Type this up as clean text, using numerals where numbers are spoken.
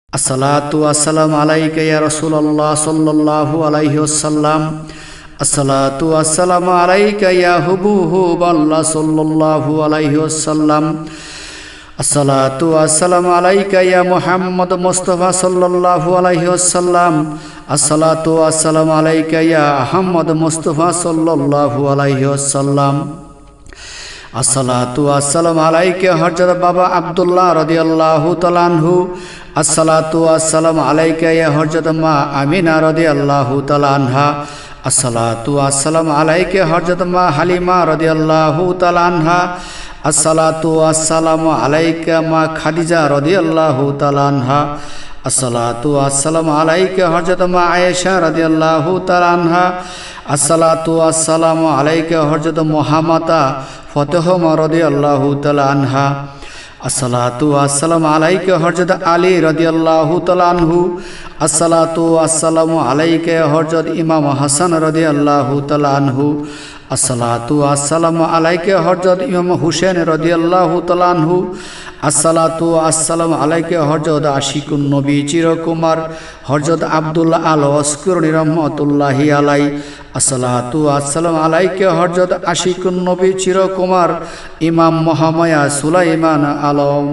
আসসালাতু আসসালামু আলাইকা ইয়া রাসূলুল্লাহ সাল্লাল্লাহু আলাইহি ওয়াসাল্লাম। আসসালাতু আসসালামু আলাইকা ইয়া হুবুবাল্লাহ সাল্লাল্লাহু আলাইহি ওয়াসাল্লাম। আসসালাতু আসসালামু আলাইকা ইয়া মুহাম্মদ মুস্তাফা সাল্লাল্লাহু আলাইহি ওয়াসাল্লাম। আসসালাতু আসসালামু আলাইকা ইয়া আহমদ মুস্তাফা সাল্লাল্লাহু আলাইহি ওয়াসাল্লাম। আসসালাতু আসসালামু আলাইকা হযরত বাবা আব্দুল্লাহ রাদিয়াল্লাহু তাআলা আনহু। আসসালাতু আসসালামু আলাইকা ইয়া হযরত মা আমিনা রাদিয়াল্লাহু তাআলা আনহা। আসসালাতু আসসালামু আলাইকা হযরত মা হালিমা রাদিয়াল্লাহু তাআলা আনহা। আসসালাতু আসসালামু আলাইকা মা খাদিজা রাদিয়াল্লাহু তাআলা আনহা। আসসালাতু আসসালামু আলাইকা হযরত মা আয়েশা রাদিয়াল্লাহু তাআলা আনহা। আসসালাতু আসসালামু আলাইকা হযরত মুহাম্মাদা ফাতেমা রাদিয়াল্লাহু তাআলা আনহা। আসসালাতু আসসালামু আলাইকা হযরত আলী রাদিয়াল্লাহু তাআলা আনহু। আসসালাতু আসসালামু আলাইকা হযরত ইমাম হাসান রাদিয়াল্লাহু তাআলা আনহু। আসসালাতু আসসালামু আলাইকা হযরত ইমাম হুসেন রাদিয়াল্লাহু তাআলা আনহু। আসসালাতু আসসালামু আলাইকা হযরত আশিকুন নবী চিরকুমার হযরত আব্দুল্লাহ আল ওয়াসকুরনি রহমাতুল্লাহি আলাই। আসসালাতু আসসালামু আলাইকা হযরত আশিকুন নবী চিরকুমার ইমাম মহামায়া সুলাইমান আলম।